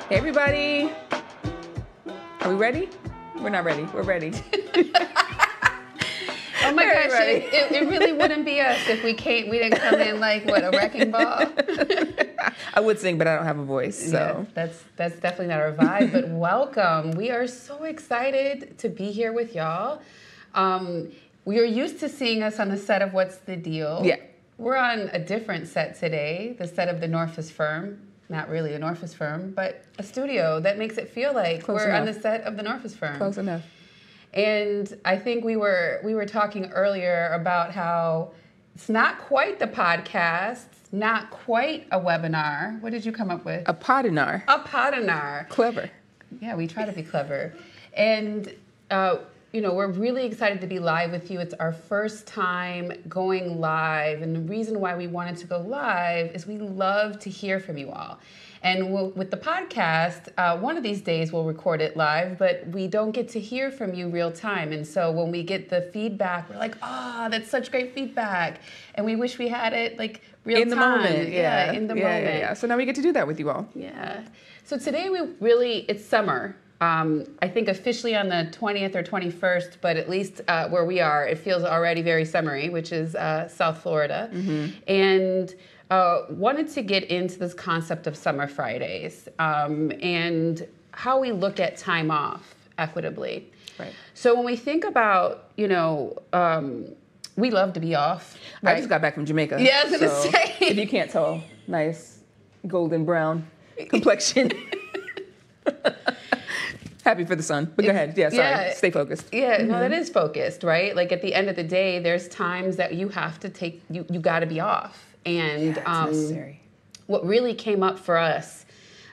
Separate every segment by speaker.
Speaker 1: Hey everybody, are we ready? We're not ready, we're ready.
Speaker 2: Oh my gosh, it really wouldn't be us if we didn't come in like, what, a wrecking ball?
Speaker 1: I would sing, but I don't have a voice, so.
Speaker 2: Yeah, that's definitely not our vibe, but welcome. We are so excited to be here with y'all. We are used to seeing us on the set of What's the Deal?
Speaker 1: Yeah.
Speaker 2: We're on a different set today, the set of The Norfus Firm. Not really a Norfus Firm, but a studio that makes it feel like we're on the set of The Norfus Firm.
Speaker 1: Close enough.
Speaker 2: And I think we were talking earlier about how it's not quite the podcast, not quite a webinar. What did you come up with?
Speaker 1: A podinar.
Speaker 2: A podinar.
Speaker 1: Clever.
Speaker 2: Yeah, we try to be clever. And we're really excited to be live with you. It's our first time going live. And the reason why we wanted to go live is we love to hear from you all. And with the podcast, one of these days we'll record it live, but we don't get to hear from you real time. And so when we get the feedback, we're like, that's such great feedback. And we wish we had it like real time.
Speaker 1: In the moment, yeah.
Speaker 2: In the moment.
Speaker 1: Yeah. So now we get to do that with you all.
Speaker 2: Yeah. So today it's summer. I think officially on the 20th or 21st, but at least where we are, it feels already very summery, which is South Florida. Mm-hmm. And wanted to get into this concept of summer Fridays and how we look at time off equitably.
Speaker 1: Right.
Speaker 2: So when we think about, we love to be off. Right?
Speaker 1: I just got back from Jamaica.
Speaker 2: Yeah, I was going to say.
Speaker 1: If you can't tell, nice golden brown complexion. Happy for the sun. But go ahead. Yeah, sorry.
Speaker 2: Yeah.
Speaker 1: Stay focused.
Speaker 2: Yeah, no, that is focused, right? Like at the end of the day, there's times that you have to take, you got to be off. And
Speaker 1: it's necessary.
Speaker 2: What really came up for us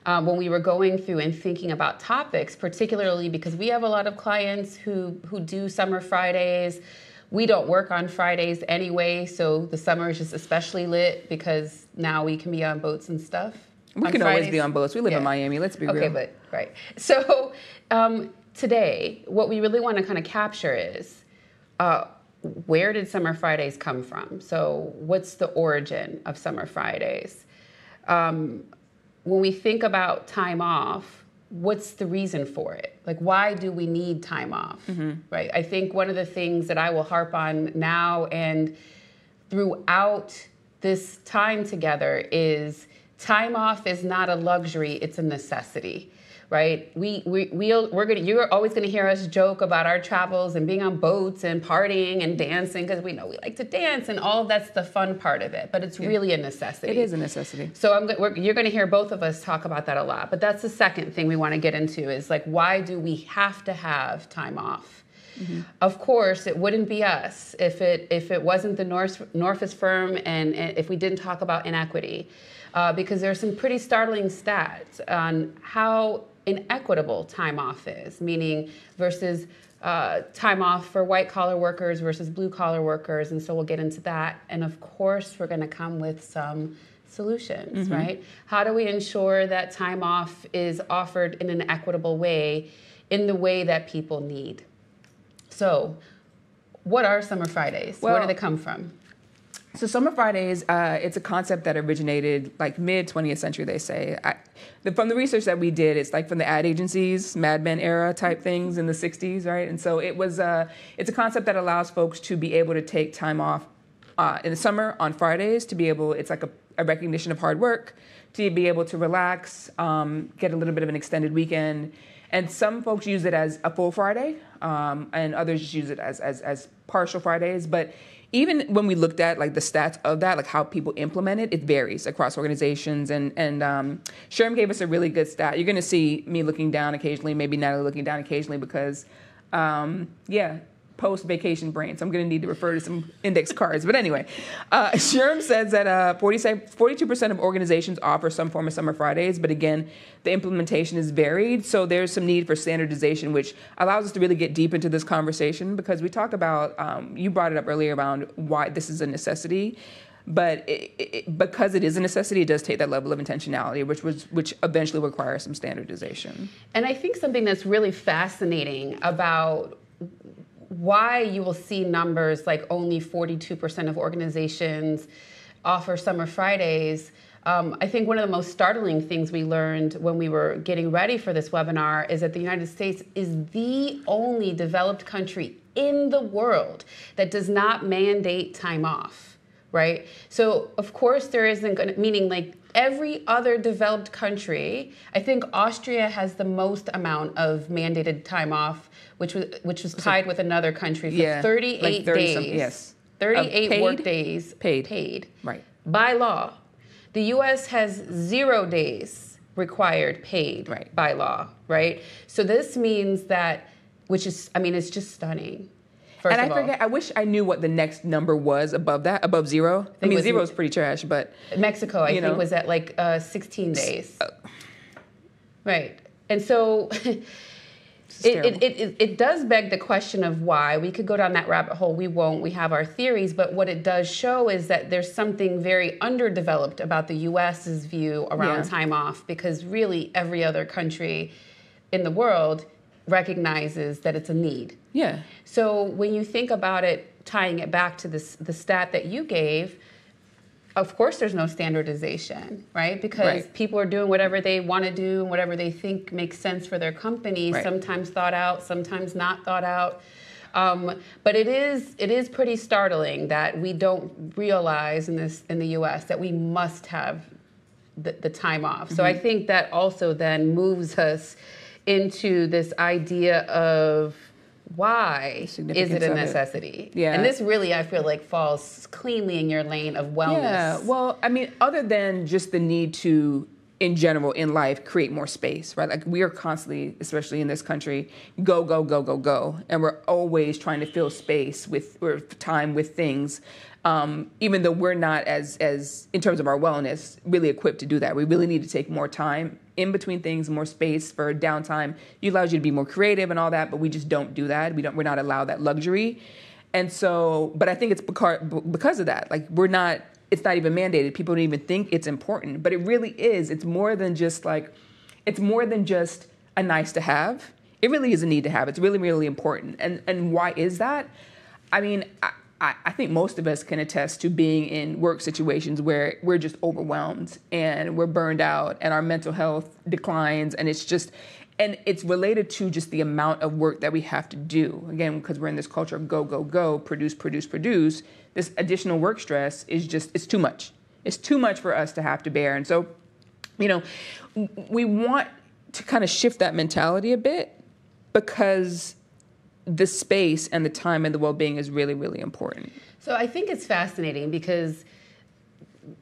Speaker 2: when we were going through and thinking about topics, particularly because we have a lot of clients who do summer Fridays. We don't work on Fridays anyway, so the summer is just especially lit because now we can be on boats and stuff.
Speaker 1: We can always be on boats. We live in Miami. Let's be real.
Speaker 2: Okay, but right. So today, what we really want to kind of capture is where did Summer Fridays come from? So what's the origin of Summer Fridays? When we think about time off, what's the reason for it? Like, why do we need time off? Mm-hmm. Right? I think one of the things that I will harp on now and throughout this time together is time off is not a luxury, it's a necessity. Right? You're always gonna hear us joke about our travels and being on boats and partying and dancing because we know we like to dance and all of that's the fun part of it. But it's really a necessity.
Speaker 1: It is a necessity.
Speaker 2: So you're gonna hear both of us talk about that a lot. But that's the second thing we want to get into is like, why do we have to have time off? Mm-hmm. Of course, it wouldn't be us if it wasn't the Norfus Firm and if we didn't talk about inequity, because there's some pretty startling stats on how inequitable time off is, meaning versus time off for white collar workers versus blue collar workers. And so we'll get into that. And of course, we're going to come with some solutions, mm-hmm. right? How do we ensure that time off is offered in an equitable way, in the way that people need? So what are Summer Fridays? Where do they come from?
Speaker 1: So Summer Fridays, it's a concept that originated like mid-20th century, they say. From the research that we did, it's like from the ad agencies, Mad Men era type things in the 60s, right? And so it's a concept that allows folks to be able to take time off in the summer on Fridays, to be able, it's like a recognition of hard work, to be able to relax, get a little bit of an extended weekend. And some folks use it as a full Friday, and others just use it as partial Fridays. But even when we looked at like the stats of that, like how people implement it, it varies across organizations. And Sherm gave us a really good stat. You're going to see me looking down occasionally, maybe Natalie looking down occasionally because, post-vacation brain. So I'm going to need to refer to some index cards. But anyway, Sherm says that 42% of organizations offer some form of Summer Fridays. But again, the implementation is varied. So there's some need for standardization, which allows us to really get deep into this conversation because we talk about, you brought it up earlier around why this is a necessity. But because it is a necessity, it does take that level of intentionality, which eventually requires some standardization.
Speaker 2: And I think something that's really fascinating about why you will see numbers like only 42% of organizations offer Summer Fridays. I think one of the most startling things we learned when we were getting ready for this webinar is that the United States is the only developed country in the world that does not mandate time off, right? So of course there isn't going to, meaning like every other developed country, I think Austria has the most amount of mandated time off, which was tied with another country for 38
Speaker 1: like 30
Speaker 2: days.
Speaker 1: Yes.
Speaker 2: 38 work days
Speaker 1: paid. Right.
Speaker 2: By law. The U.S. has 0 days required paid by law, right? So this means that, which is, I mean, it's just stunning.
Speaker 1: And I forget, I wish I knew what the next number was above that, above 0. I mean, 0 is pretty trash, but...
Speaker 2: Mexico, I think, was at like 16 days. Right. And so It does beg the question of why. We could go down that rabbit hole. We won't. We have our theories. But what it does show is that there's something very underdeveloped about the U.S.'s view around time off, because really every other country in the world recognizes that it's a need.
Speaker 1: Yeah.
Speaker 2: So when you think about it, tying it back to the stat that you gave, of course there's no standardization, right? Because people are doing whatever they want to do and whatever they think makes sense for their company, sometimes thought out, sometimes not thought out. But it is pretty startling that we don't realize in the U.S. that we must have the time off. So I think that also then moves us into this idea of why is it a necessity?
Speaker 1: Yeah.
Speaker 2: And this really, I feel like, falls cleanly in your lane of wellness.
Speaker 1: Yeah. Well, I mean, other than just the need to, in general, in life, create more space, right? Like we are constantly, especially in this country, go, go, go, go, go. And we're always trying to fill space or time with things. Even though we're not as in terms of our wellness, really equipped to do that. We really need to take more time in between things, more space for downtime. It allows you to be more creative and all that, but we just don't do that. We're not allowed that luxury. And so, but I think it's because of that. Like it's not even mandated. People don't even think it's important, but it really is. It's more than just a nice to have. It really is a need to have. It's really, really important. And why is that? I mean, I think most of us can attest to being in work situations where we're just overwhelmed and we're burned out and our mental health declines, and it's related to just the amount of work that we have to do. Again, because we're in this culture of go, go, go, produce, produce, produce. This additional work stress it's too much. It's too much for us to have to bear. And so, we want to kind of shift that mentality a bit, because the space and the time and the well-being is really, really important.
Speaker 2: So I think it's fascinating because,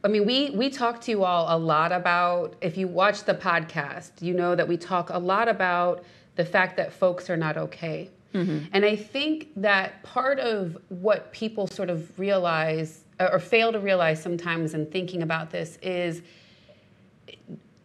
Speaker 2: I mean, we talk to you all a lot about, if you watch the podcast, you know that we talk a lot about the fact that folks are not okay. Mm-hmm. And I think that part of what people sort of realize or fail to realize sometimes in thinking about this is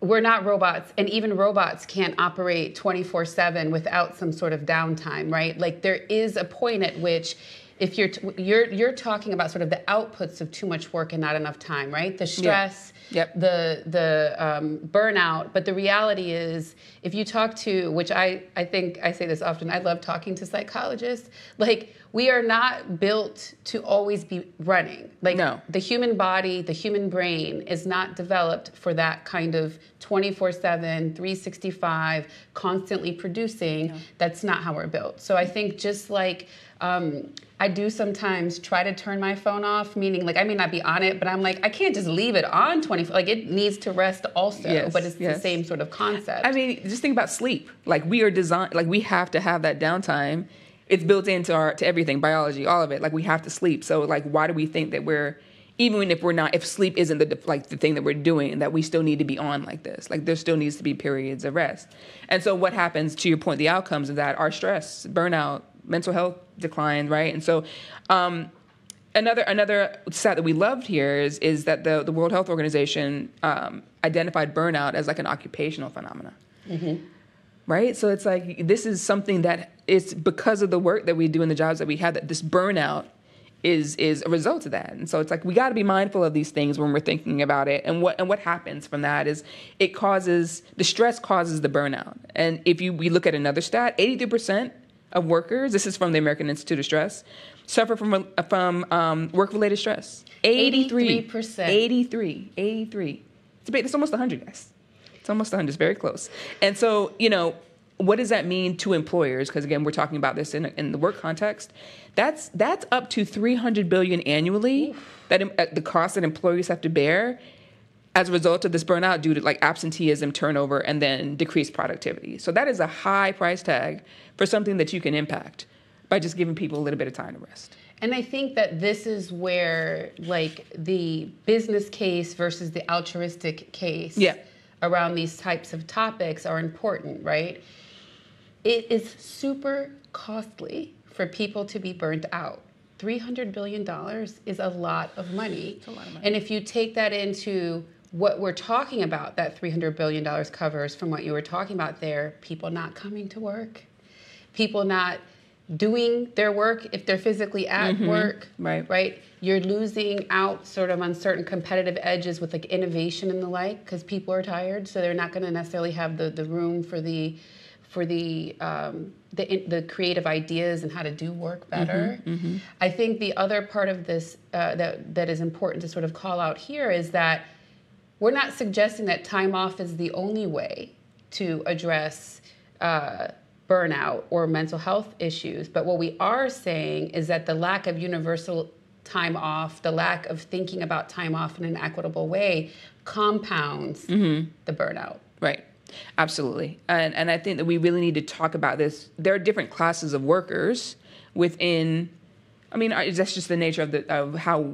Speaker 2: we're not robots, and even robots can't operate 24/7 without some sort of downtime, right? Like there is a point at which, if you're talking about sort of the outputs of too much work and not enough time, right? The stress, the burnout. But the reality is, if you talk to, which I think I say this often, I love talking to psychologists. Like we are not built to always be running. Like the human body, the human brain is not developed for that kind of 24/7, 365, constantly producing. That's not how we're built. So I think just like I do sometimes try to turn my phone off, meaning like I may not be on it, but I'm like, I can't just leave it on 24. Like it needs to rest also, but it's the same sort of concept.
Speaker 1: I mean, just think about sleep. Like we are designed, like we have to have that downtime. It's built into to everything, biology, all of it. Like we have to sleep. So like, why do we think that even if sleep isn't the thing that we're doing, that we still need to be on like this? Like there still needs to be periods of rest. And so what happens, to your point, the outcomes of that are stress, burnout, mental health decline, right? And so another stat that we loved here is that the World Health Organization identified burnout as like an occupational phenomenon. Mm-hmm. Right? So it's like, this is something that it's because of the work that we do and the jobs that we have, that this burnout is a result of that. And so it's like, we got to be mindful of these things when we're thinking about it. And what happens from that is the stress causes the burnout. And we look at another stat, 83% of workers, this is from the American Institute of Stress, suffer from work-related stress. 83%. 83. It's almost 100, guys. It's almost 100. It's very close. And so, what does that mean to employers? Because again, we're talking about this in the work context. That's up to $300 billion annually. That the cost that employees have to bear as a result of this burnout due to like absenteeism, turnover, and then decreased productivity. So that is a high price tag for something that you can impact by just giving people a little bit of time to rest.
Speaker 2: And I think that this is where like the business case versus the altruistic case around these types of topics are important, right? It is super costly for people to be burnt out. $300 billion is a lot of money.
Speaker 1: It's a lot of money.
Speaker 2: And if you take that into what we're talking about, that $300 billion covers from what you were talking about there, people not coming to work, people not doing their work if they're physically at work, right? You're losing out sort of on certain competitive edges with like innovation and the like, because people are tired, so they're not going to necessarily have the room for the creative ideas and how to do work better. I think the other part of this that is important to sort of call out here is that we're not suggesting that time off is the only way to address burnout or mental health issues. But what we are saying is that the lack of universal time off, the lack of thinking about time off in an equitable way compounds the burnout.
Speaker 1: Right. Absolutely. And I think that we really need to talk about this. There are different classes of workers within, I mean, that's just the nature of how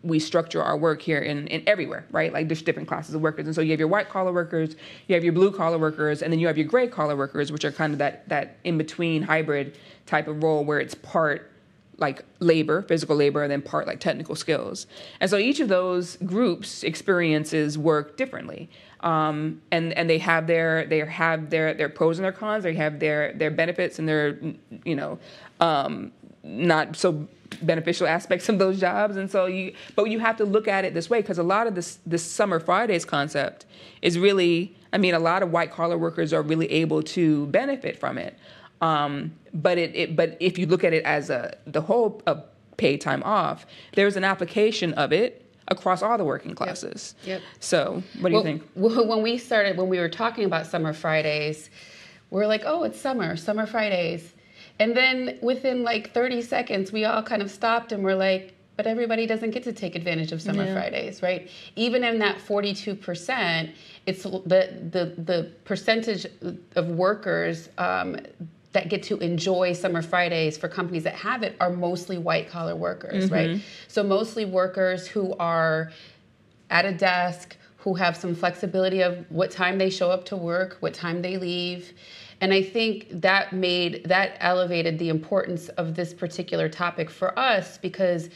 Speaker 1: we structure our work here in everywhere, right? Like there's different classes of workers. And so you have your white collar workers, you have your blue collar workers, and then you have your gray collar workers, which are kind of that in between hybrid type of role where it's part like labor, physical labor, and then part like technical skills. And so each of those groups experiences work differently. And they have their pros and their cons. They have their benefits and their, not so beneficial aspects of those jobs. And so you have to look at it this way, because a lot of this Summer Fridays concept is really, I mean, a lot of white collar workers are really able to benefit from it. But if you look at it as the whole paid time off, there's an application of it across all the working classes.
Speaker 2: Yep.
Speaker 1: So what do you think?
Speaker 2: When we were talking about Summer Fridays, we're like, oh, it's Summer Fridays. And then within like 30 seconds, we all kind of stopped and we're like, but everybody doesn't get to take advantage of Summer Fridays, right? Even in that 42%, it's the percentage of workers that get to enjoy Summer Fridays for companies that have it are mostly white collar workers, right? So mostly workers who are at a desk, who have some flexibility of what time they show up to work, what time they leave. And I think that elevated the importance of this particular topic for us, because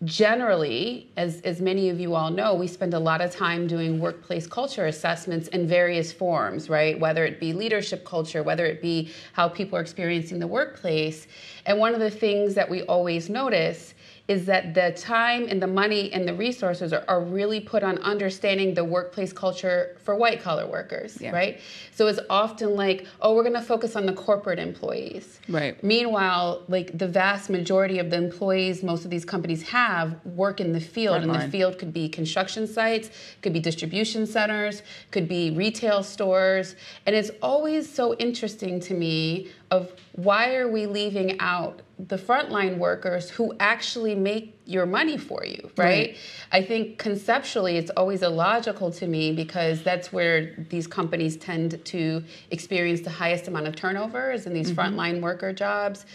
Speaker 2: generally, as many of you all know, we spend a lot of time doing workplace culture assessments in various forms, right? Whether it be leadership culture, whether it be how people are experiencing the workplace. And one of the things that we always notice is that the time and the money and the resources are really put on understanding the workplace culture for white collar workers, right? So it's often like, oh, we're going to focus on the corporate employees.
Speaker 1: Right.
Speaker 2: Meanwhile, like the vast majority of the employees most of these companies have work in the field. And the field could be construction sites, could be distribution centers, could be retail stores. And it's always so interesting to me of why are we leaving out the frontline workers who actually make your money for you, right? I think conceptually it's always illogical to me, because that's where these companies tend to experience the highest amount of turnover is in these frontline worker jobs.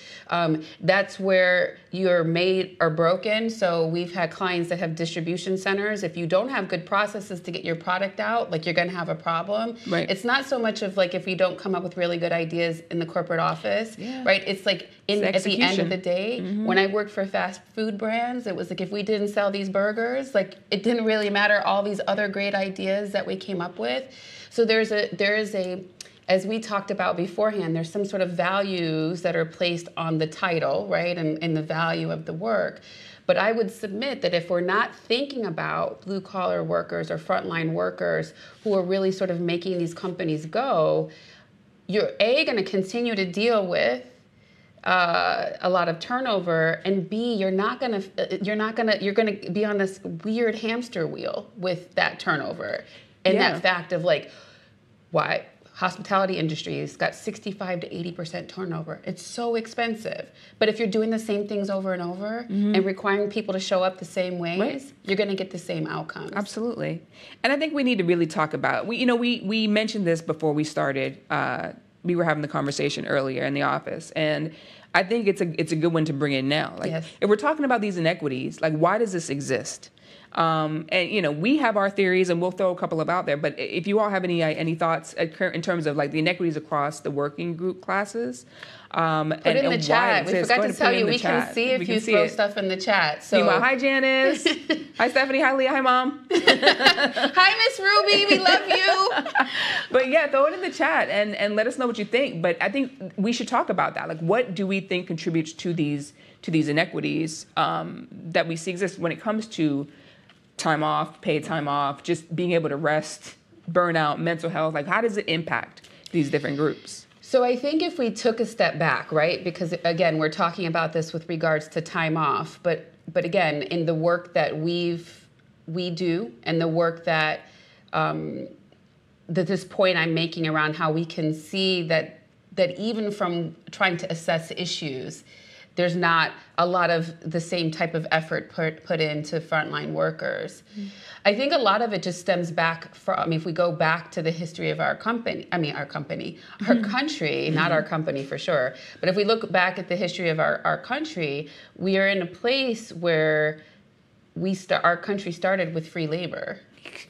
Speaker 2: That's where you're made or broken. So we've had clients that have distribution centers. If you don't have good processes to get your product out, like you're going to have a problem. Right. It's not so much of like if you don't come up with really good ideas in the corporate office, right? It's like at the end of the day, when I worked for fast food brands, it was like if we didn't sell these burgers, like it didn't really matter all these other great ideas that we came up with. So there is a, as we talked about beforehand, there's some sort of values that are placed on the title, right, and the value of the work. But I would submit that if we're not thinking about blue-collar workers or frontline workers who are really sort of making these companies go, you're going to continue to deal with a lot of turnover, and B, you're going to be on this weird hamster wheel with that turnover and that fact of like, why hospitality industries got 65 to 80% turnover. It's so expensive. But if you're doing the same things over and over and requiring people to show up the same ways, you're going to get the same outcomes.
Speaker 1: Absolutely. And I think we need to really talk about, we mentioned this before we started. We were having the conversation earlier in the office, and I think it's a good one to bring in now. Like, if we're talking about these inequities, like, why does this exist? And we have our theories, and we'll throw a couple of out there. But if you all have any thoughts in terms of like the inequities across the working group classes,
Speaker 2: put in the chat. We forgot to tell you we can see if you throw stuff in the chat. So
Speaker 1: meanwhile, hi Janice, hi Stephanie, hi Leah, hi Mom,
Speaker 2: hi Miss Ruby, we love you.
Speaker 1: But yeah, throw it in the chat and let us know what you think. But I think we should talk about that. Like, what do we think contributes to these inequities that we see exist when it comes to time off, paid time off, just being able to rest, burnout, mental health? Like, how does it impact these different groups?
Speaker 2: So I think if we took a step back, right, because again, we're talking about this with regards to time off, but again, in the work that we do and the work that this point I'm making around how we can see that even from trying to assess issues, there's not a lot of the same type of effort put into frontline workers. Mm-hmm. I think a lot of it just stems back from, if we go back to the history of our country, not our company for sure. But if we look back at the history of our country, we are in a place where our country started with free labor,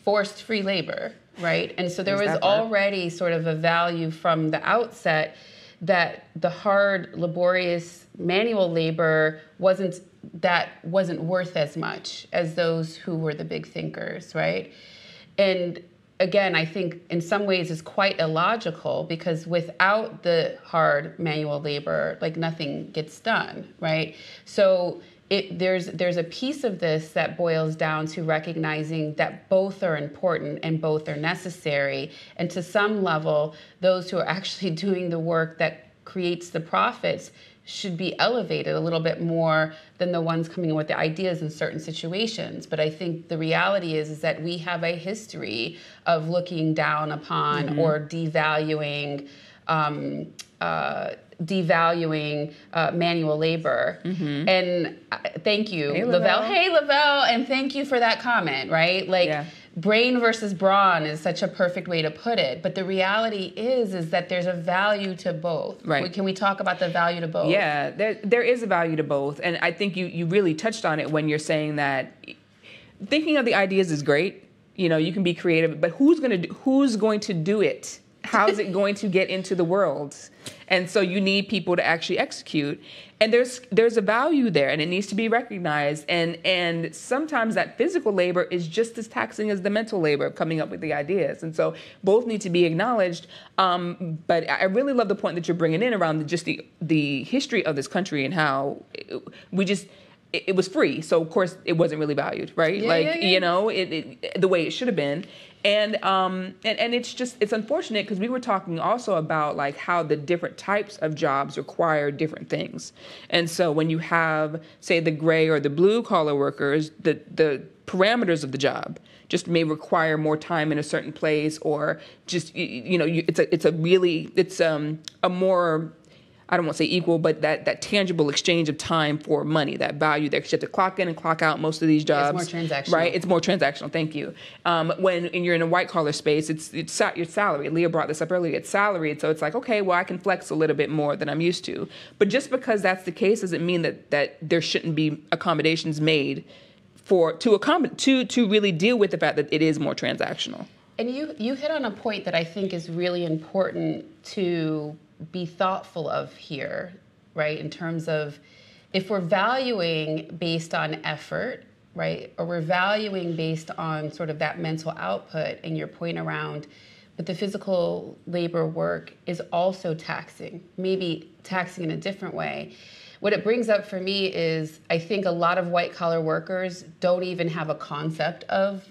Speaker 2: forced free labor, right? And so there was already sort of a value from the outset that the hard, laborious manual labor wasn't worth as much as those who were the big thinkers, right? And again, I think in some ways it's quite illogical, because without the hard manual labor, like, nothing gets done, right? So there's a piece of this that boils down to recognizing that both are important and both are necessary. And to some level, those who are actually doing the work that creates the profits should be elevated a little bit more than the ones coming in with the ideas in certain situations. But I think the reality is that we have a history of looking down upon or devaluing manual labor. Mm-hmm. And thank you, hey, Lavelle. Hey, Lavelle, and thank you for that comment, right? Like, brain versus brawn is such a perfect way to put it. But the reality is that there's a value to both. Right. Can we talk about the value to both?
Speaker 1: Yeah, there is a value to both. And I think you really touched on it when you're saying that thinking of the ideas is great. You can be creative, but who's going to do it? How's it going to get into the world? And so you need people to actually execute. And there's a value there, and it needs to be recognized. And sometimes that physical labor is just as taxing as the mental labor of coming up with the ideas. And so both need to be acknowledged. But I really love the point that you're bringing in around just the history of this country and how it was free. So of course it wasn't really valued, right? The way it should have been. And it's unfortunate, because we were talking also about like how the different types of jobs require different things. And so when you have, say, the gray or the blue collar workers, the parameters of the job just may require more time in a certain place, or just it's a more, I don't want to say equal, but that tangible exchange of time for money, that value there. Because you have to clock in and clock out most of these jobs.
Speaker 2: It's more transactional.
Speaker 1: Right? It's more transactional. Thank you. When you're in a white collar space, it's your salary. Leah brought this up earlier. It's salaried. So it's like, okay, well, I can flex a little bit more than I'm used to. But just because that's the case doesn't mean that there shouldn't be accommodations made to really deal with the fact that it is more transactional.
Speaker 2: And you hit on a point that I think is really important to be thoughtful of here, right? In terms of, if we're valuing based on effort, right? Or we're valuing based on sort of that mental output, and your point around, but the physical labor work is also taxing, maybe taxing in a different way. What it brings up for me is, I think a lot of white collar workers don't even have a concept of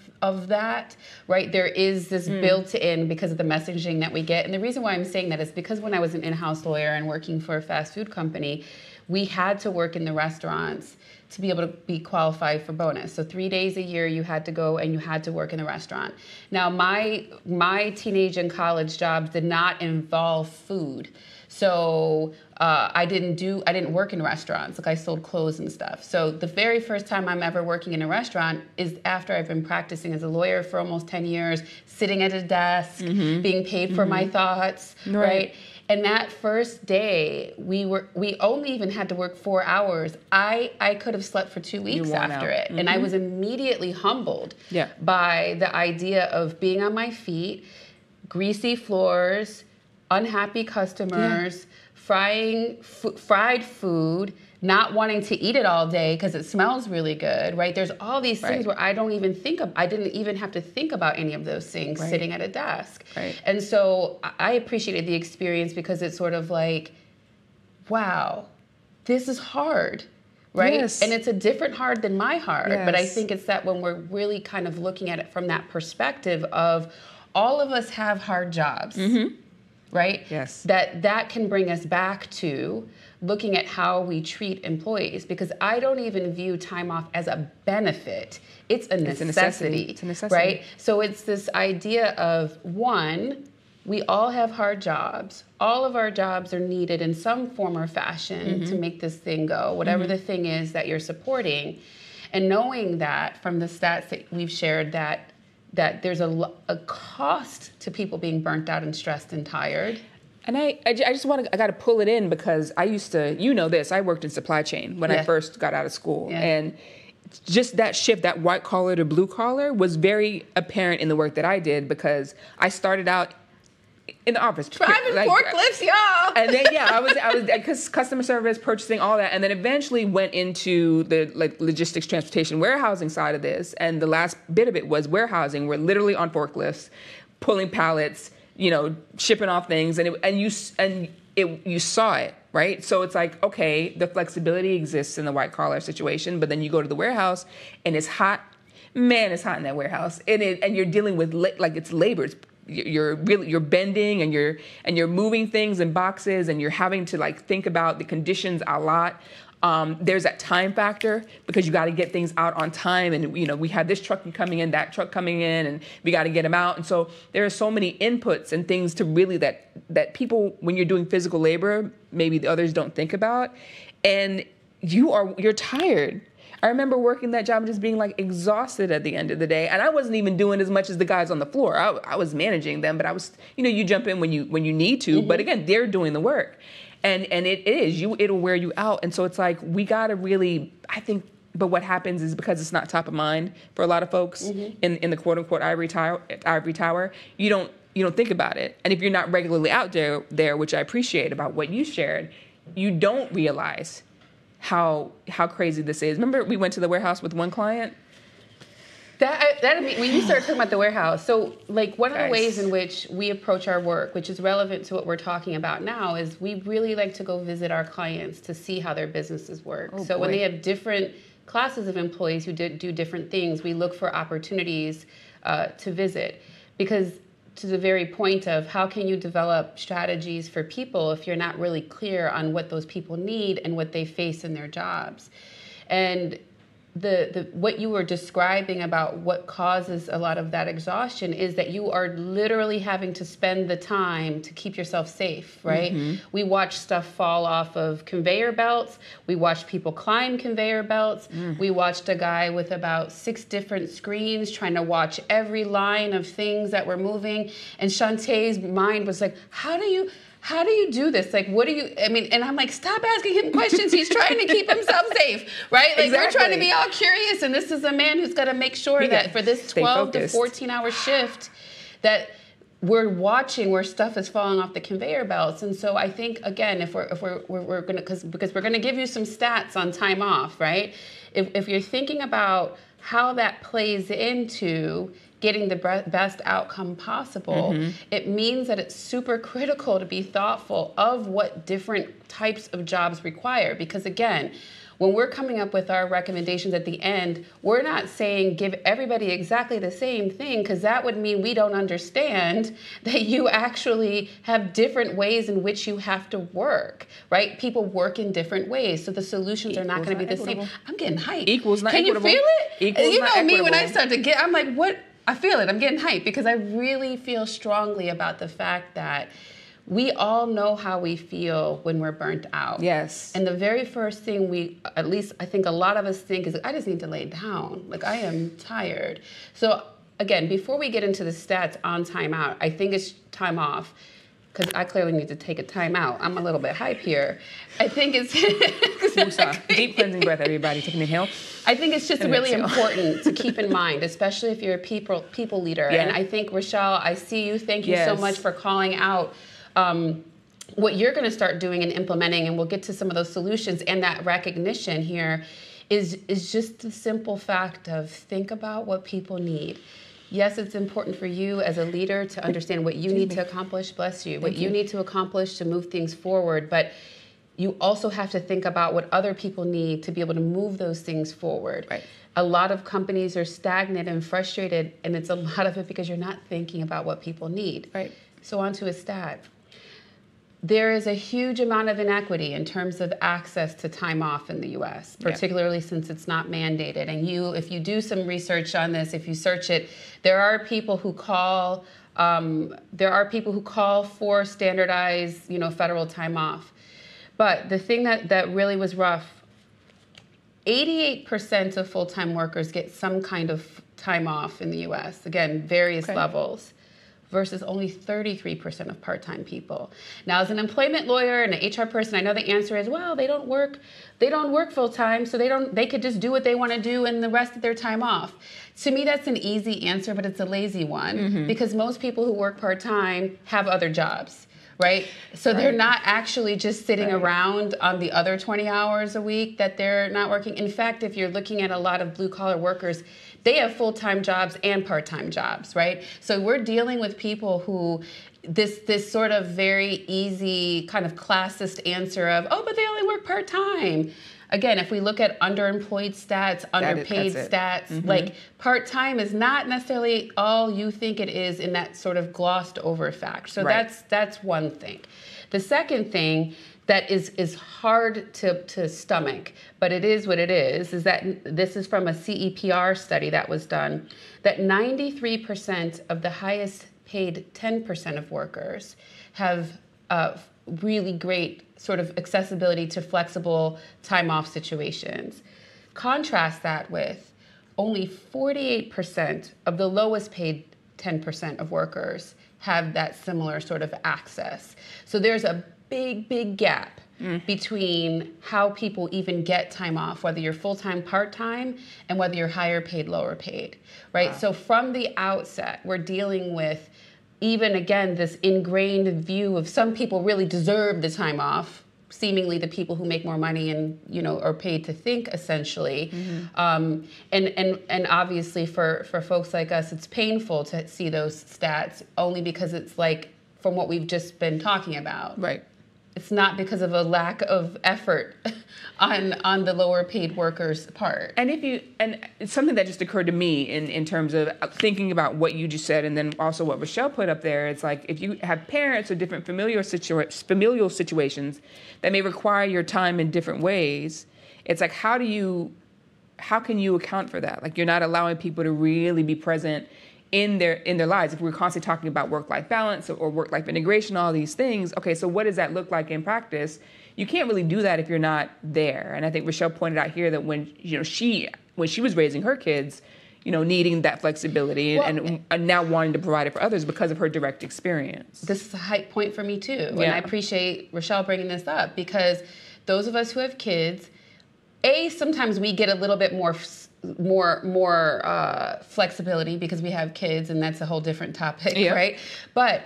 Speaker 2: that, right? There is this built in, because of the messaging that we get. And the reason why I'm saying that is because when I was an in-house lawyer and working for a fast food company, we had to work in the restaurants to be able to be qualified for bonus. So 3 days a year you had to go and you had to work in the restaurant. Now my teenage and college jobs did not involve food. So I didn't work in restaurants. Like, I sold clothes and stuff. So the very first time I'm ever working in a restaurant is after I've been practicing as a lawyer for almost 10 years, sitting at a desk, being paid for my thoughts, right? And that first day, we only even had to work 4 hours. I could have slept for 2 weeks
Speaker 1: worn
Speaker 2: after
Speaker 1: out.
Speaker 2: it. And I was immediately humbled
Speaker 1: Yeah.
Speaker 2: by the idea of being on my feet, greasy floors, unhappy customers, fried food, not wanting to eat it all day because it smells really good, right? There's all these things where I didn't even have to think about any of those things sitting at a desk.
Speaker 1: Right.
Speaker 2: And so I appreciated the experience because it's sort of like, wow, this is hard, right?
Speaker 1: Yes.
Speaker 2: And it's a different hard than my hard.
Speaker 1: Yes.
Speaker 2: But I think it's that when we're really kind of looking at it from that perspective of all of us have hard jobs, right?
Speaker 1: Yes.
Speaker 2: That can bring us back to looking at how we treat employees, because I don't even view time off as a benefit. It's a necessity.
Speaker 1: It's a necessity.
Speaker 2: Right? So it's this idea of, one, we all have hard jobs. All of our jobs are needed in some form or fashion to make this thing go, whatever the thing is that you're supporting. And knowing that from the stats that we've shared that there's a cost to people being burnt out and stressed and tired.
Speaker 1: And I got to pull it in because I used to, I worked in supply chain when I first got out of school.
Speaker 2: Yeah.
Speaker 1: And just that shift, that white collar to blue collar was very apparent in the work that I did because I started out in the office.
Speaker 2: Driving forklifts, y'all.
Speaker 1: And then, I was customer service, purchasing, all that. And then eventually went into the logistics, transportation, warehousing side of this. And the last bit of it was warehousing. We're literally on forklifts, pulling pallets, shipping off things, and you saw it, right? So it's like, okay, the flexibility exists in the white collar situation, but then you go to the warehouse and it's hot. Man, it's hot in that warehouse, and you're dealing with it's labor. You're bending and you're moving things in boxes, and you're having to think about the conditions a lot. There's that time factor because you got to get things out on time, and we had this truck coming in, that truck coming in, and we got to get them out. And so there are so many inputs and things to really that people, when you're doing physical labor, maybe the others don't think about, and you're tired. I remember working that job and just being exhausted at the end of the day, and I wasn't even doing as much as the guys on the floor. I was managing them, but I was, you jump in when you need to, but again, they're doing the work. And it'll wear you out. And so it's we got to really, I think, but what happens is because it's not top of mind for a lot of folks in the quote unquote ivory tower, you don't think about it. And if you're not regularly out there, which I appreciate about what you shared, you don't realize how crazy this is. Remember we went to the warehouse with one client?
Speaker 2: When you start talking about the warehouse, so one of the ways in which we approach our work, which is relevant to what we're talking about now, is we really like to go visit our clients to see how their businesses work. When they have different classes of employees who do different things, we look for opportunities to visit, because to the very point of how can you develop strategies for people if you're not really clear on what those people need and what they face in their jobs. And the what you were describing about what causes a lot of that exhaustion is that you are literally having to spend the time to keep yourself safe, right? We watch stuff fall off of conveyor belts. We watched people climb conveyor belts. We watched a guy with about 6 different screens trying to watch every line of things that were moving. And Shantae's mind was like, how do you do this? What do you, and I'm like, stop asking him questions. He's trying to keep himself safe, right? We're trying to be all curious. And this is a man who's got to make sure that for this 12 to 14 hour shift that we're watching where stuff is falling off the conveyor belts. And so I think, again, if we're going to, because we're going to give you some stats on time off, right? If you're thinking about how that plays into getting the best outcome possible, it means that it's super critical to be thoughtful of what different types of jobs require. Because again, when we're coming up with our recommendations at the end, we're not saying give everybody exactly the same thing, because that would mean we don't understand that you actually have different ways in which you have to work, right? People work in different ways, so the solutions are not going to be the same. I'm getting hyped.
Speaker 1: Equals not
Speaker 2: Can
Speaker 1: equitable.
Speaker 2: You feel it?
Speaker 1: Equals
Speaker 2: you
Speaker 1: not
Speaker 2: know me, when I
Speaker 1: equitable.
Speaker 2: start to get, I'm like, what? I feel it. I'm getting hyped because I really feel strongly about the fact that we all know how we feel when we're burnt out.
Speaker 1: Yes.
Speaker 2: And the very first thing at least I think a lot of us think is, I just need to lay down. I am tired. So again, before we get into the stats on time out, I think it's time off. because I clearly need to take a time out. I'm a little bit hype here. I think it's
Speaker 1: deep cleansing breath, everybody. Take an inhale.
Speaker 2: I think it's just really important to keep in mind, especially if you're a people leader.
Speaker 1: Yeah.
Speaker 2: And I think, Rochelle, I see you. Thank you so much for calling out what you're going to start doing and implementing, and we'll get to some of those solutions. And that recognition here is just the simple fact of think about what people need. Yes, it's important for you as a leader to understand what you need to accomplish, bless you, what you need to accomplish to move things forward, but you also have to think about what other people need to be able to move those things forward.
Speaker 1: Right.
Speaker 2: A lot of companies are stagnant and frustrated, and it's a lot of it because you're not thinking about what people need.
Speaker 1: Right.
Speaker 2: So on to a stat. There is a huge amount of inequity in terms of access to time off in the U.S., particularly since it's not mandated. And if you do some research on this, if you search it, there are people who call for standardized, federal time off. But the thing that really was rough, 88% of full-time workers get some kind of time off in the U.S. Again, various levels. Versus only 33% of part-time people. Now, as an employment lawyer and an HR person, I know the answer is, well, they don't work full-time, so they could just do what they want to do and the rest of their time off. To me, that's an easy answer, but it's a lazy one because most people who work part-time have other jobs, right? So they're not actually just sitting around on the other 20 hours a week that they're not working. In fact, if you're looking at a lot of blue-collar workers, they have full-time jobs and part-time jobs, right? So we're dealing with people who this sort of very easy kind of classist answer of, oh, but they only work part-time. Again, if we look at underemployed stats, underpaid stats, like part-time is not necessarily all you think it is in that sort of glossed over fact. So that's one thing. The second thing that is hard to stomach, but it is what it is that this is from a CEPR study that was done, that 93% of the highest paid 10% of workers have really great sort of accessibility to flexible time off situations. Contrast that with only 48% of the lowest paid 10% of workers have that similar sort of access. So there's a big gap between how people even get time off, whether you're full-time, part-time, and whether you're higher paid, lower paid, right? Wow. So from the outset, we're dealing with even, again, this ingrained view of some people really deserve the time off, seemingly the people who make more money and, are paid to think, essentially. And obviously for folks like us, it's painful to see those stats only because it's like, from what we've just been talking about.
Speaker 1: Right.
Speaker 2: It's not because of a lack of effort on the lower paid workers' part.
Speaker 1: And it's something that just occurred to me in terms of thinking about what you just said, and then also what Rochelle put up there. It's like if you have parents or different familial situations that may require your time in different ways, it's like how can you account for that? Like you're not allowing people to really be present in their lives. If we're constantly talking about work-life balance or work-life integration, all these things, okay, so what does that look like in practice? You can't really do that if you're not there. And I think Rochelle pointed out here that when she was raising her kids, needing that flexibility and now wanting to provide it for others because of her direct experience.
Speaker 2: This is a high point for me too. And I appreciate Rochelle bringing this up because those of us who have kids, sometimes we get a little bit more flexibility because we have kids, and that's a whole different topic, right? But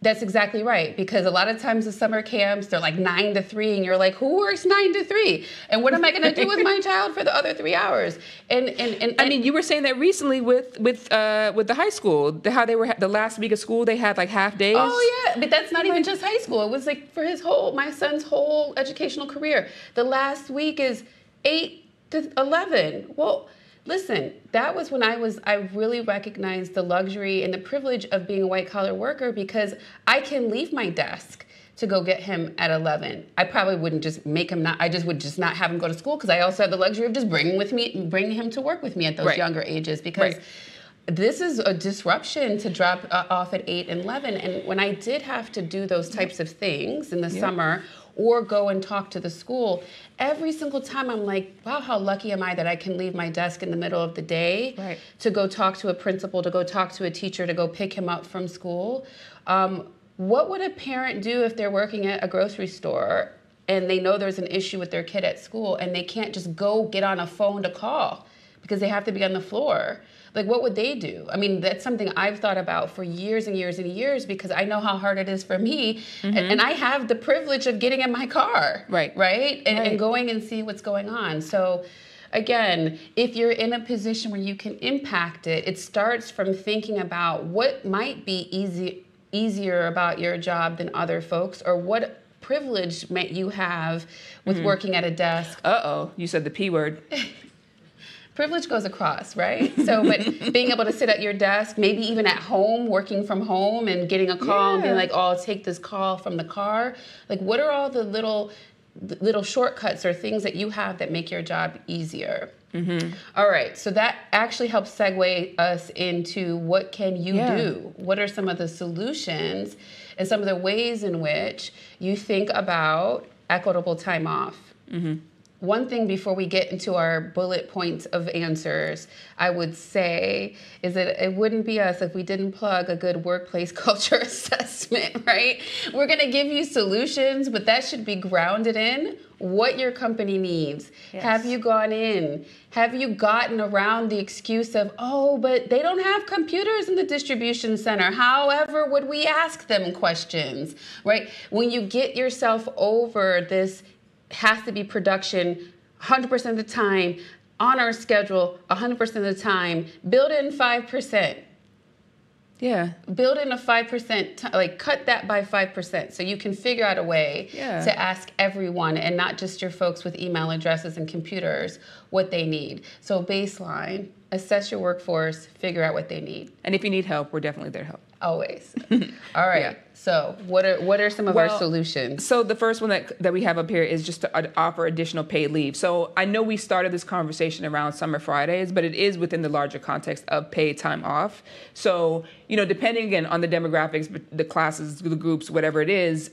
Speaker 2: that's exactly right, because a lot of times the summer camps, they're like 9 to 3, and you're like, who works 9 to 3? And what am I going to do with my child for the other 3 hours? And I mean,
Speaker 1: you were saying that recently with the high school, how they were the last week of school, they had like half days.
Speaker 2: Oh yeah, but that's not even just high school. It was like for my son's whole educational career. The last week is 8 to 11. Well, listen, that was when I really recognized the luxury and the privilege of being a white-collar worker because I can leave my desk to go get him at 11. I probably wouldn't just make him I just would just not have him go to school because I also have the luxury of just bringing him to work with me at those younger ages because this is a disruption to drop off at 8 and 11. And when I did have to do those types of things in the summer or go and talk to the school, every single time I'm like, wow, how lucky am I that I can leave my desk in the middle of the day to go talk to a principal, to go talk to a teacher, to go pick him up from school. What would a parent do if they're working at a grocery store and they know there's an issue with their kid at school and they can't just go get on a phone to call because they have to be on the floor? Like, what would they do? I mean, that's something I've thought about for years and years and years because I know how hard it is for me. And I have the privilege of getting in my car. Right? And going and see what's going on. So, again, if you're in a position where you can impact it, it starts from thinking about what might be easier about your job than other folks, or what privilege might you have with working at a desk.
Speaker 1: You said the P word.
Speaker 2: Privilege goes across, right? So, but being able to sit at your desk, maybe even at home, working from home and getting a call and being like, oh, I'll take this call from the car. Like, what are all the little shortcuts or things that you have that make your job easier? All right, so that actually helps segue us into what can you do? What are some of the solutions and some of the ways in which you think about equitable time off? One thing before we get into our bullet points of answers, I would say is that it wouldn't be us if we didn't plug a good workplace culture assessment, right? We're going to give you solutions, but that should be grounded in what your company needs. Have you gone in? Have you gotten around the excuse of, oh, but they don't have computers in the distribution center. However, would we ask them questions, right? When you get yourself over this has to be production 100% of the time, on our schedule 100% of the time, build in 5%. Build in a 5%, like cut that by 5% so you can figure out a way to ask everyone and not just your folks with email addresses and computers what they need. So baseline, assess your workforce, figure out what they need.
Speaker 1: And if you need help, we're definitely there to help.
Speaker 2: Always. All right. So what are some of our solutions?
Speaker 1: So the first one that we have up here is just to offer additional paid leave. So I know we started this conversation around Summer Fridays, but it is within the larger context of paid time off. So, depending again on the demographics, the classes, the groups, whatever it is,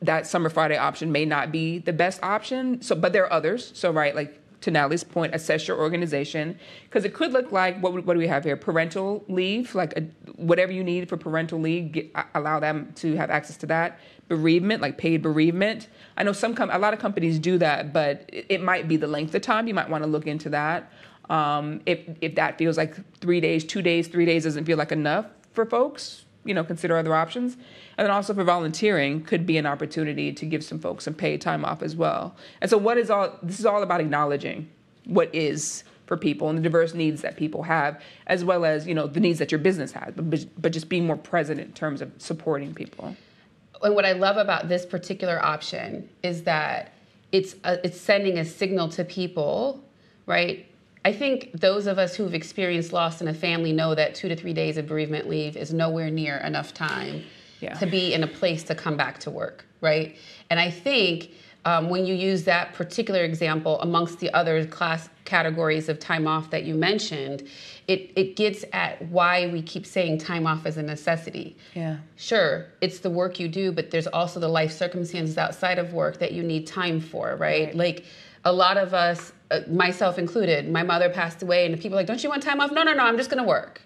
Speaker 1: that Summer Friday option may not be the best option. So, but there are others. So, right, like to Natalie's point, assess your organization, because it could look like, what do we have here? Parental leave, whatever you need for parental leave, allow them to have access to that. Bereavement, like paid bereavement. I know a lot of companies do that, but it might be the length of time. You might want to look into that. If that feels like 3 days, 2 days, 3 days doesn't feel like enough for folks, consider other options. And then also for volunteering could be an opportunity to give some folks some paid time off as well. And so this is all about acknowledging what is for people and the diverse needs that people have, as well as, the needs that your business has, but just being more present in terms of supporting people.
Speaker 2: And what I love about this particular option is that it's sending a signal to people, right? I think those of us who've experienced loss in a family know that 2 to 3 days of bereavement leave is nowhere near enough time to be in a place to come back to work, right? And I think when you use that particular example amongst the other class categories of time off that you mentioned, it gets at why we keep saying time off is a necessity. Sure, it's the work you do, but there's also the life circumstances outside of work that you need time for, right? Like a lot of us, myself included, my mother passed away and people are like, don't you want time off? No, I'm just going to work.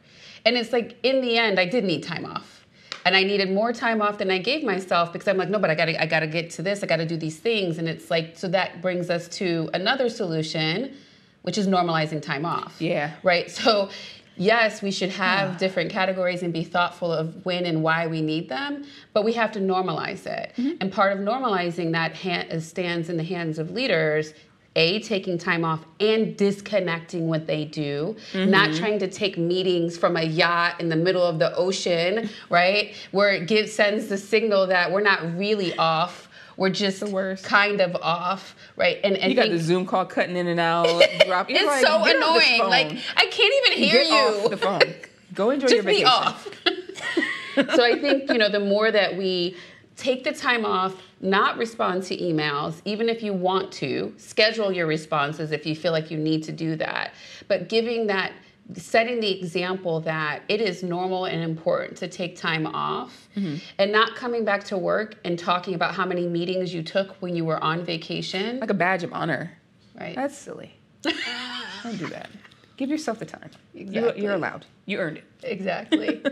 Speaker 2: And it's like, in the end, I did need time off. And I needed more time off than I gave myself because I'm like, no, but I gotta get to this. I gotta do these things. And it's like, so that brings us to another solution, which is normalizing time off. Right? So yes, we should have different categories and be thoughtful of when and why we need them, but we have to normalize it. And part of normalizing that stands in the hands of leaders, taking time off and disconnecting what they do, not trying to take meetings from a yacht in the middle of the ocean, right? Where it sends the signal that we're not really off. We're just kind of off, right? And
Speaker 1: you got the Zoom call cutting in and out.
Speaker 2: It's like, so annoying. Like, I can't even hear you.
Speaker 1: Off the phone. Go enjoy your vacation.
Speaker 2: Just be off. So I think, the more that we take the time off, not respond to emails, even if you want to, schedule your responses if you feel like you need to do that. But setting the example that it is normal and important to take time off and not coming back to work and talking about how many meetings you took when you were on vacation.
Speaker 1: Like a badge of honor.
Speaker 2: Right.
Speaker 1: That's silly. Don't do that. Give yourself the time.
Speaker 2: Exactly.
Speaker 1: You're allowed. You earned it.
Speaker 2: Exactly.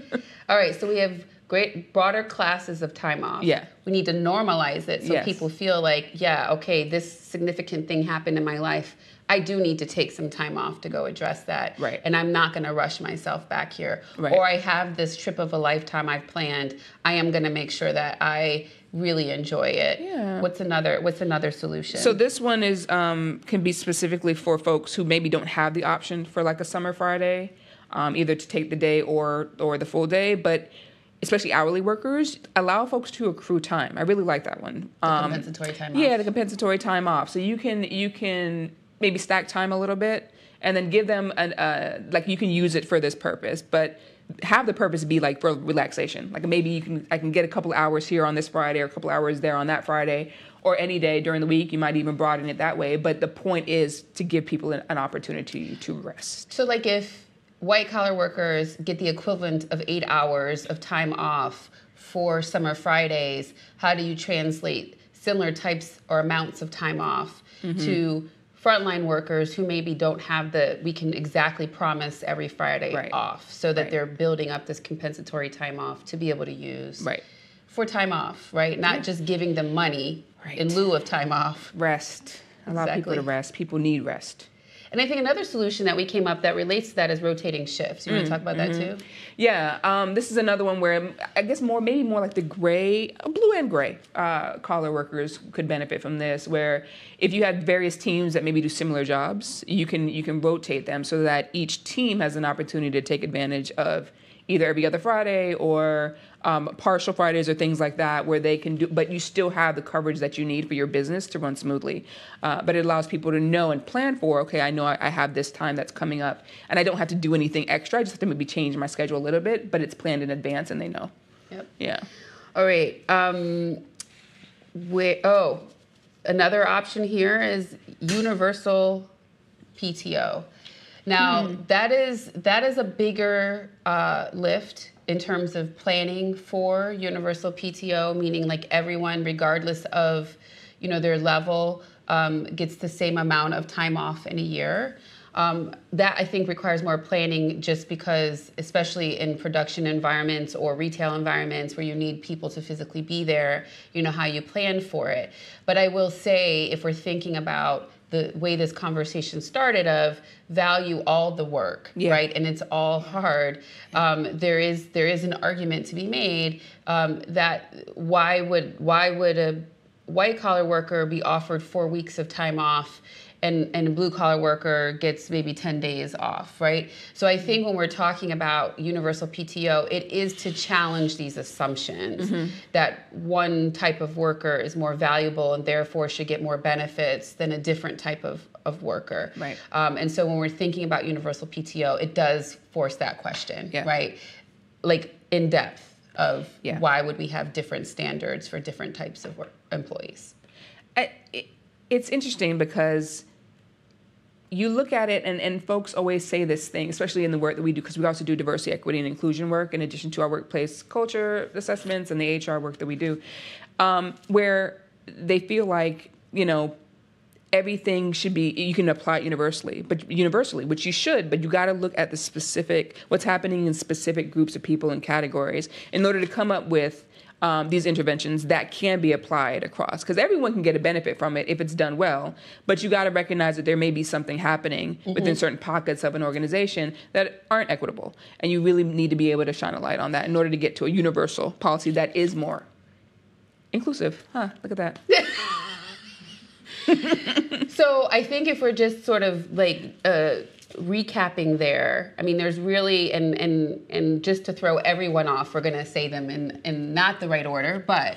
Speaker 2: All right, so we have great broader classes of time off.
Speaker 1: Yeah.
Speaker 2: We need to normalize it so
Speaker 1: Yes.
Speaker 2: people feel like, yeah, okay, this significant thing happened in my life. I do need to take some time off to go address that.
Speaker 1: Right.
Speaker 2: And I'm not going to rush myself back here.
Speaker 1: Right.
Speaker 2: Or I have this trip of a lifetime I've planned. I am going to make sure that I really enjoy it.
Speaker 1: Yeah.
Speaker 2: What's another solution?
Speaker 1: So this one is can be specifically for folks who maybe don't have the option for like a summer Friday, either to take the day or the full day, but especially hourly workers, allow folks to accrue time. I really like that one.
Speaker 2: Compensatory time off.
Speaker 1: Yeah, the compensatory time off. So you can maybe stack time a little bit and then give them like you can use it for this purpose, but have the purpose be like for relaxation. Like maybe I can get a couple hours here on this Friday or a couple hours there on that Friday, or any day during the week. You might even broaden it that way. But the point is to give people an opportunity to rest.
Speaker 2: So like if white collar workers get the equivalent of 8 hours of time off for summer Fridays, how do you translate similar types or amounts of time off to frontline workers who maybe don't have we can exactly promise every Friday off, so that they're building up this compensatory time off to be able to use for time off, right? Not just giving them money in lieu of time off.
Speaker 1: Rest. Allow people to rest. People need rest.
Speaker 2: And I think another solution that we came up that relates to that is rotating shifts. You want to talk about that too?
Speaker 1: Yeah, this is another one where I guess maybe more like the blue and gray collar workers could benefit from this. Where if you had various teams that maybe do similar jobs, you can rotate them so that each team has an opportunity to take advantage of either every other Friday or partial Fridays or things like that, where they can do, but you still have the coverage that you need for your business to run smoothly. But it allows people to know and plan for, okay, I know I have this time that's coming up, and I don't have to do anything extra. I just have to maybe change my schedule a little bit, but it's planned in advance and they know.
Speaker 2: Yep.
Speaker 1: Yeah.
Speaker 2: All right. Another option here is universal PTO. Now, that is a bigger lift in terms of planning for universal PTO, meaning like everyone, regardless of their level, gets the same amount of time off in a year. That I think requires more planning, just because, especially in production environments or retail environments where you need people to physically be there, how you plan for it. But I will say, if we're thinking about the way this conversation started of value all the work, right? And it's all hard. There is an argument to be made that why would a white collar worker be offered 4 weeks of time off and a blue collar worker gets maybe 10 days off, right? So I think when we're talking about universal PTO, it is to challenge these assumptions that one type of worker is more valuable and therefore should get more benefits than a different type of worker.
Speaker 1: Right.
Speaker 2: And so when we're thinking about universal PTO, it does force that question, right? Like in depth of why would we have different standards for different types of employees?
Speaker 1: It's interesting because you look at it, and folks always say this thing, especially in the work that we do, because we also do diversity, equity, and inclusion work in addition to our workplace culture assessments and the HR work that we do, where they feel like, everything should be, you can apply it universally, which you should, but you got to look at the what's happening in specific groups of people and categories in order to come up with these interventions that can be applied across, because everyone can get a benefit from it if it's done well, but you got to recognize that there may be something happening within certain pockets of an organization that aren't equitable, and you really need to be able to shine a light on that in order to get to a universal policy that is more inclusive. Look at that.
Speaker 2: So I think if we're just sort of like recapping there, I mean, there's really, and just to throw everyone off, we're going to say them in not the right order, but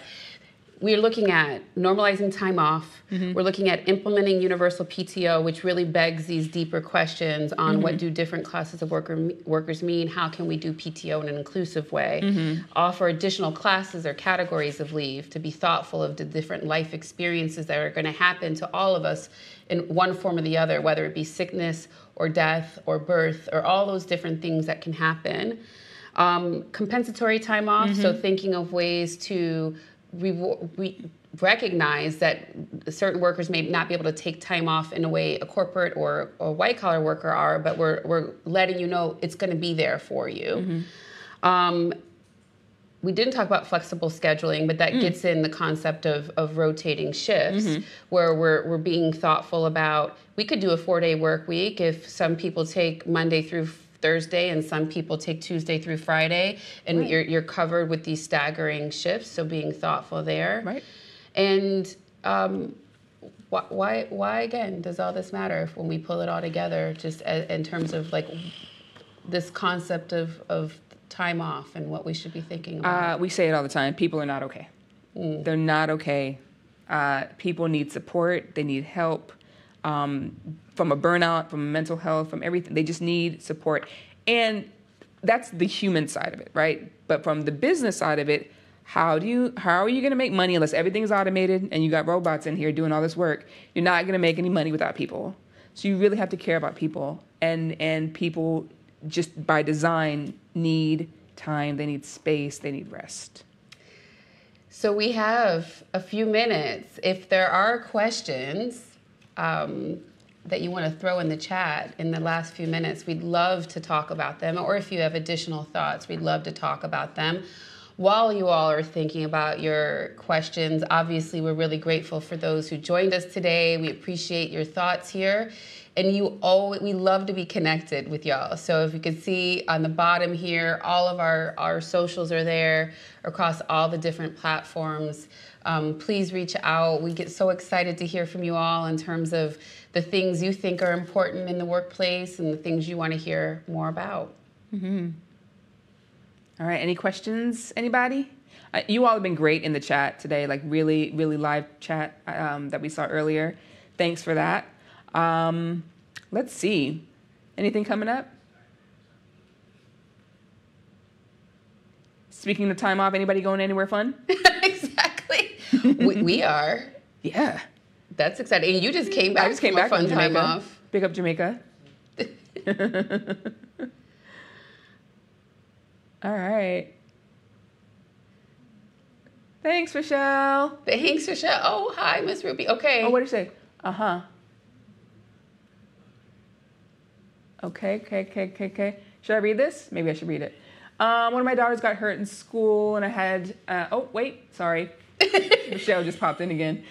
Speaker 2: we're looking at normalizing time off. We're looking at implementing universal PTO, which really begs these deeper questions on what do different classes of workers mean? How can we do PTO in an inclusive way? Offer additional classes or categories of leave to be thoughtful of the different life experiences that are going to happen to all of us in one form or the other, whether it be sickness or death or birth or all those different things that can happen. Compensatory time off, so thinking of ways to recognize that certain workers may not be able to take time off in a way a corporate or a white collar worker are, but we're letting you know it's going to be there for you. we didn't talk about flexible scheduling, but that gets in the concept of rotating shifts, where we're being thoughtful about, we could do a 4-day work week if some people take Monday through Thursday and some people take Tuesday through Friday, and you're covered with these staggering shifts. So being thoughtful there.
Speaker 1: Right.
Speaker 2: And why again does all this matter when we pull it all together, just in terms of like this concept of time off and what we should be thinking about?
Speaker 1: We say it all the time. People are not okay. They're not okay. People need support. They need help from a burnout, from mental health, from everything. They just need support. And that's the human side of it, right? But from the business side of it, how are you going to make money unless everything's automated and you got robots in here doing all this work? You're not going to make any money without people. So you really have to care about people. And people just by design need time, they need space, they need rest.
Speaker 2: So we have a few minutes. If there are questions that you want to throw in the chat in the last few minutes, we'd love to talk about them. Or if you have additional thoughts, we'd love to talk about them. While you all are thinking about your questions, obviously we're really grateful for those who joined us today. We appreciate your thoughts here. And we love to be connected with y'all. So if you can see on the bottom here, all of our socials are there across all the different platforms. Please reach out. We get so excited to hear from you all in terms of the things you think are important in the workplace and the things you want to hear more about.
Speaker 1: All right, any questions, anybody? You all have been great in the chat today, like really, really live chat that we saw earlier. Thanks for that. Let's see. Anything coming up? Speaking of time off, anybody going anywhere fun?
Speaker 2: Exactly. We are.
Speaker 1: Yeah.
Speaker 2: That's exciting. And you just came back.
Speaker 1: I just came back
Speaker 2: from
Speaker 1: from Jamaica.
Speaker 2: Time off.
Speaker 1: Big up Jamaica. All right. Thanks, Rochelle.
Speaker 2: Thanks, Rochelle. Oh, hi, Miss Ruby. Okay.
Speaker 1: Oh, what did you say? Uh-huh. Okay. Should I read this? Maybe I should read it. One of my daughters got hurt in school, and I had... sorry. Michelle just popped in again.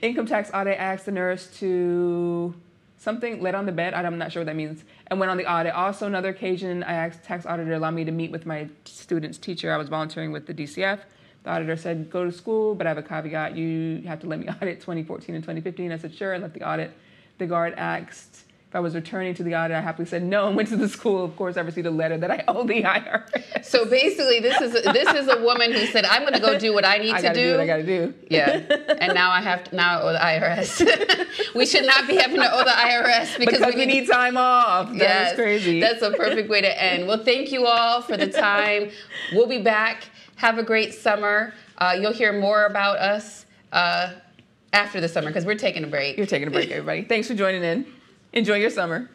Speaker 1: Income tax audit asked the nurse to... something, led on the bed. I'm not sure what that means. And went on the audit. Also, another occasion, I asked tax auditor to allow me to meet with my student's teacher. I was volunteering with the DCF. The auditor said, go to school, but I have a caveat. You have to let me audit 2014 and 2015. I said, sure, and let the audit. The guard asked if I was returning to the audit. I happily said no and went to the school. Of course, I received a letter that I owe the IRS.
Speaker 2: So basically, this is a woman who said, I'm going to go do what I need to do.
Speaker 1: Do what I got to do.
Speaker 2: Yeah. And now I owe the IRS. We should not be having to owe the IRS
Speaker 1: because we need time off. That is crazy.
Speaker 2: That's a perfect way to end. Well, thank you all for the time. We'll be back. Have a great summer. You'll hear more about us after the summer because we're taking a break.
Speaker 1: You're taking a break, everybody. Thanks for joining in. Enjoy your summer.